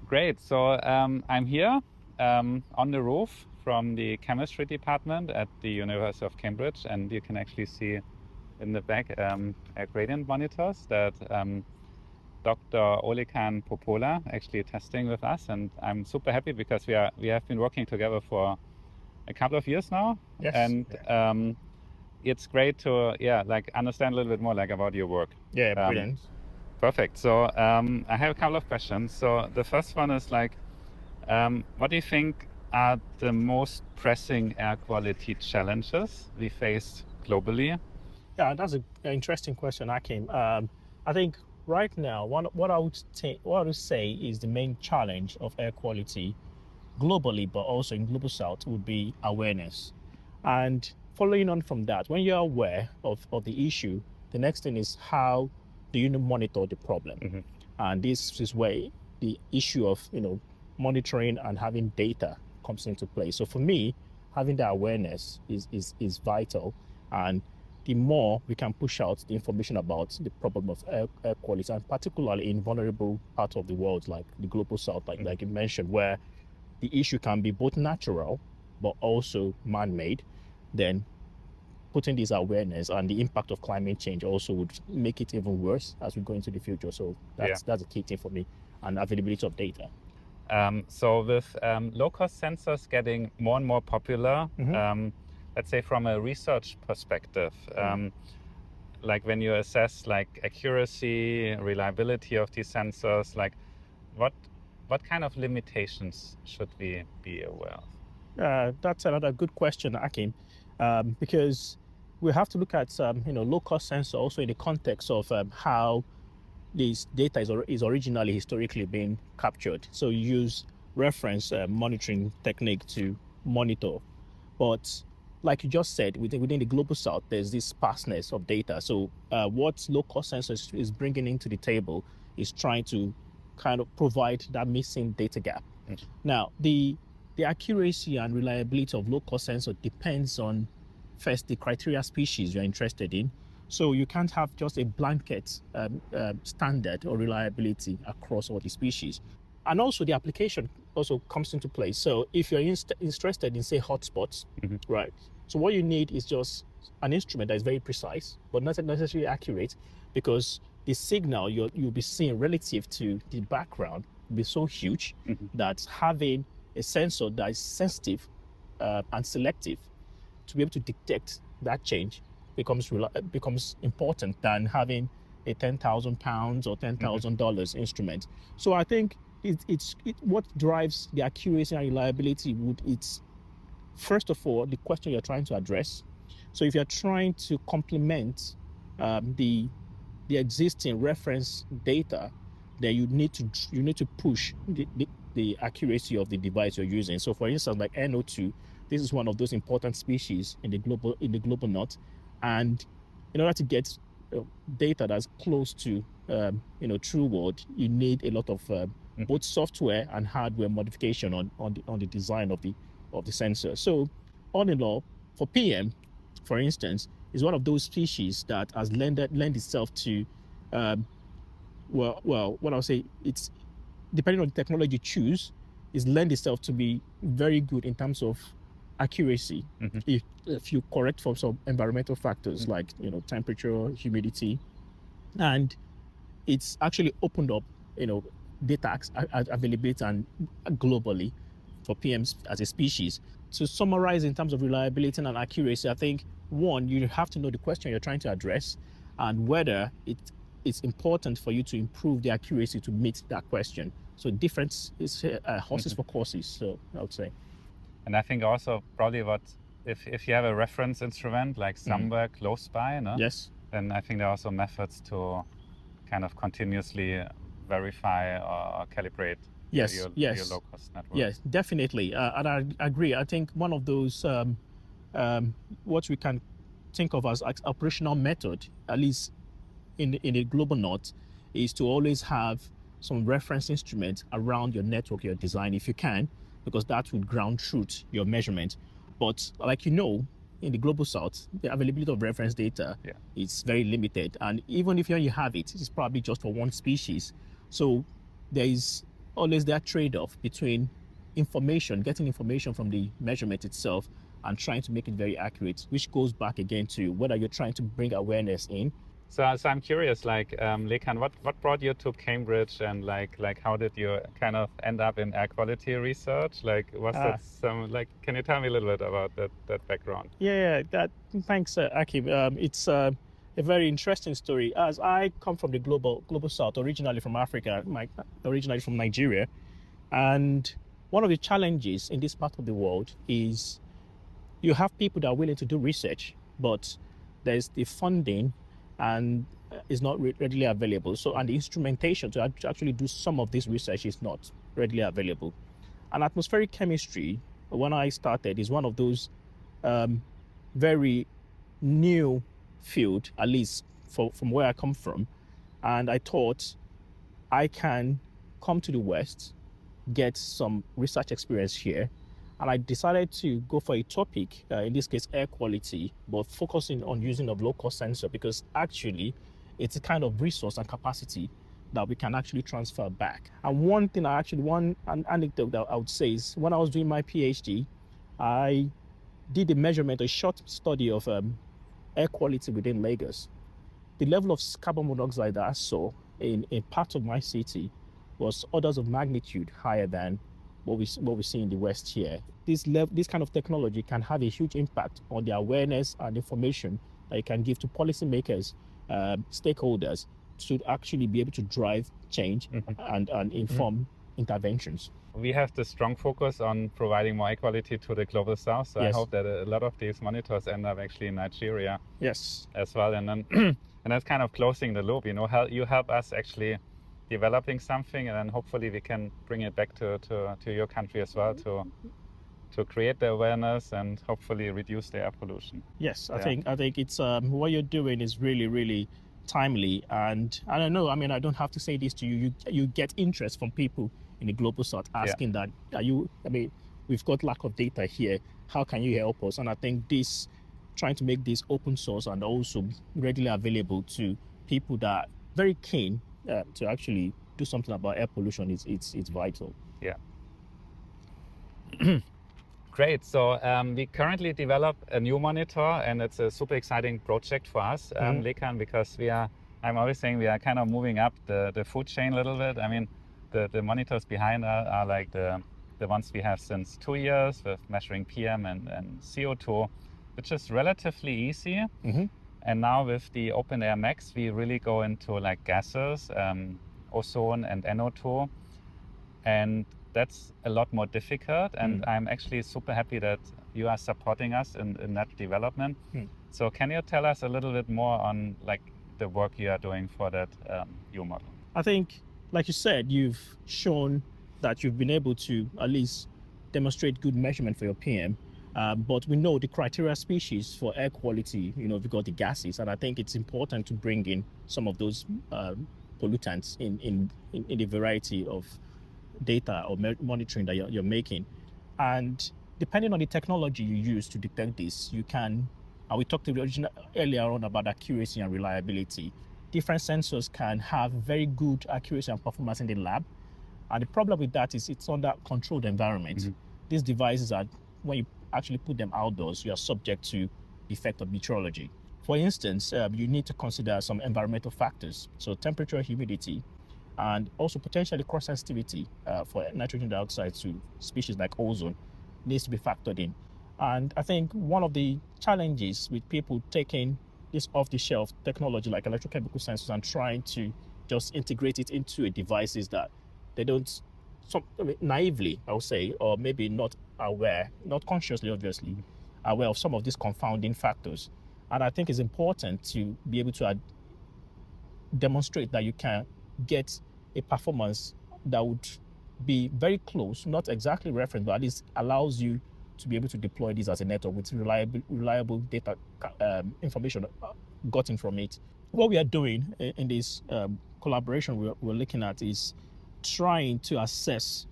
Great. So I'm here on the roof from the chemistry department at the University of Cambridge, and you can actually see in the back AirGradient monitors that Dr. Olalekan Popoola actually testing with us, and I'm super happy because we have been working together for a couple of years now. Yes. And it's great to understand a little bit more about your work. Yeah, brilliant. Perfect. So I have a couple of questions. So the first one is what do you think are the most pressing air quality challenges we face globally? Yeah, that's an interesting question, Achim. I think right now, what I would say is the main challenge of air quality globally, but also in Global South, would be awareness. And following on from that, when you're aware of the issue, the next thing is how do you monitor the problem? Mm-hmm. And this is where the issue of monitoring and having data comes into play. So for me, having the awareness is vital, and the more we can push out the information about the problem of air quality, and particularly in vulnerable parts of the world like the Global South, like you mentioned, where the issue can be both natural but also man-made, then putting this awareness and the impact of climate change also would make it even worse as we go into the future. So that's a key thing for me, and availability of data. So with low-cost sensors getting more and more popular, Mm-hmm. Let's say from a research perspective, like when you assess accuracy, reliability of these sensors, what kind of limitations should we be aware of? That's another good question, Akin, because we have to look at low-cost sensor also in the context of how this data is originally historically being captured. So you use reference monitoring technique to monitor, but like you just said, within the Global South, there's this sparseness of data. So what low-cost sensors is bringing into the table is trying to kind of provide that missing data gap. Mm-hmm. Now, the accuracy and reliability of low-cost sensor depends on, first, the criteria species you're interested in. So you can't have just a blanket standard or reliability across all the species. And also the application also comes into play. So if you're interested in, say, hotspots, mm-hmm. right? So what you need is just an instrument that is very precise, but not necessarily accurate, because the signal you'll be seeing relative to the background will be so huge, mm-hmm. that having a sensor that is sensitive and selective to be able to detect that change becomes important than having a £10,000 or $10,000 instrument. So I think it's what drives the accuracy and reliability it's first of all the question you're trying to address. So if you're trying to complement the existing reference data, then you need to push the accuracy of the device you're using. So for instance, like NO2, this is one of those important species in the global north, and in order to get data that's close to true world, you need a lot of both software and hardware modification on the design of the sensor. So all in all, for PM, for instance, is one of those species that has lend itself to what I'll say, it's depending on the technology you choose, is lend itself to be very good in terms of accuracy, mm-hmm. if you correct for some environmental factors, mm-hmm. like temperature, humidity, and it's actually opened up data availability and globally for PMs as a species. To summarize in terms of reliability and accuracy, I think one, you have to know the question you're trying to address and whether it's important for you to improve the accuracy to meet that question. So difference is horses mm-hmm. for courses, so I would say. And I think also probably if you have a reference instrument like somewhere mm-hmm. close by, no? Yes. Then I think there are also methods to kind of continuously verify or calibrate your low-cost network. Yes, definitely. And I agree. I think one of those what we can think of as operational method, at least in the global north, is to always have some reference instrument around your network you're designing if you can, because that would ground truth your measurement. But like in the global south, the availability of reference data is very limited, and even if you have it, it's probably just for one species. So there is always that trade-off between getting information from the measurement itself and trying to make it very accurate, which goes back again to whether you're trying to bring awareness in. So I'm curious, like, Lekan, what brought you to Cambridge, and like how did you kind of end up in air quality research? Like, was that can you tell me a little bit about that background? Thanks, Achim. It's a very interesting story. As I come from the global south, originally from Africa, originally from Nigeria, and one of the challenges in this part of the world is you have people that are willing to do research, but there's the funding and is not readily available. So, and the instrumentation to actually do some of this research is not readily available. And atmospheric chemistry, when I started, is one of those very new field, at least from where I come from. And I thought I can come to the West, get some research experience here. And I decided to go for a topic, in this case, air quality, but focusing on using a low-cost sensor, because actually it's a kind of resource and capacity that we can actually transfer back. And one anecdote that I would say is when I was doing my PhD, I did a short study of air quality within Lagos. The level of carbon monoxide that I saw in part of my city was orders of magnitude higher than what we see in the West here. This kind of technology can have a huge impact on the awareness and information that it can give to policymakers, stakeholders, to actually be able to drive change and inform interventions. We have the strong focus on providing more equality to the global south. So Yes. I hope that a lot of these monitors end up actually in Nigeria. Yes. As well. And then and that's kind of closing the loop. You help us actually developing something, and then hopefully we can bring it back to your country as well to create the awareness and hopefully reduce the air pollution. Yes, I think it's what you're doing is really, really timely, and I don't know. I mean, I don't have to say this to you. You get interest from people in the global south asking that. We've got lack of data here. How can you help us? And I think trying to make this open source and also readily available to people that are very keen to actually do something about air pollution it's vital. Yeah. Great. So we currently develop a new monitor, and it's a super exciting project for us, Lekan, because I'm always saying we are kind of moving up the food chain a little bit. I mean, the monitors behind are like the ones we have since 2 years with measuring PM and CO2, which is relatively easy. And now with the Open Air Max, we really go into like gases, ozone and NO2. And that's a lot more difficult. And I'm actually super happy that you are supporting us in that development. So can you tell us a little bit more on like the work you are doing for that new model? I think, like you said, you've shown that you've been able to at least demonstrate good measurement for your PM. But we know the criteria species for air quality, we've got the gases, and I think it's important to bring in some of those pollutants in the variety of data or monitoring that you're making. And depending on the technology you use to detect this, you can, and we talked earlier on about accuracy and reliability. Different sensors can have very good accuracy and performance in the lab. And the problem with that is it's under controlled environment. These devices are, when you actually put them outdoors, you are subject to the effect of meteorology. For instance, you need to consider some environmental factors, so temperature, humidity, and also potentially cross-sensitivity for nitrogen dioxide to species like ozone needs to be factored in. And I think one of the challenges with people taking this off-the-shelf technology like electrochemical sensors and trying to just integrate it into a device is that they don't, naively, I would say, or maybe not aware, not consciously, obviously, aware of some of these confounding factors. And I think it's important to be able to demonstrate that you can get a performance that would be very close, not exactly reference, but at least allows you to be able to deploy this as a network with reliable data information gotten from it. What we are doing in this collaboration we're looking at is trying to assess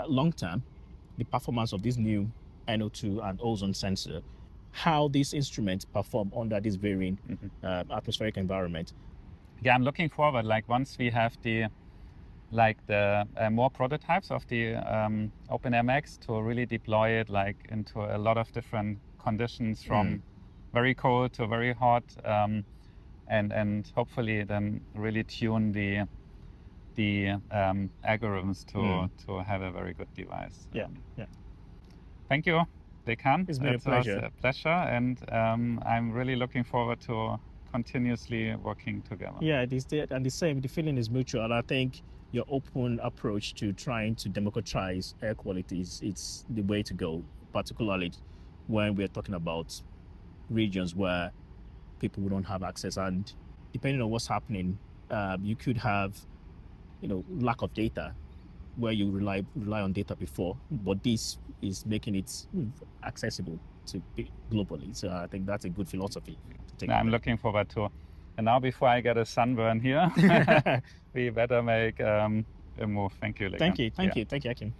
long-term the performance of this new NO2 and ozone sensor, how these instruments perform under this varying atmospheric environment. Yeah, I'm looking forward, like once we have the like the more prototypes of the OpenMX to really deploy it like into a lot of different conditions from very cold to very hot, and hopefully then really tune the algorithms to have a very good device. Yeah. Thank you, Dekan. It's been a pleasure. Was a pleasure, and I'm really looking forward to continuously working together. Yeah, it is and the same. The feeling is mutual. And I think your open approach to trying to democratize air quality it's the way to go, particularly when we're talking about regions where people don't have access, and depending on what's happening, you could have, lack of data where you rely on data before, but this is making it accessible to globally. So I think that's a good philosophy to take. I'm looking forward to. And now, before I get a sunburn here, we better make a move. Thank you, Lekan. Thank you, Achim.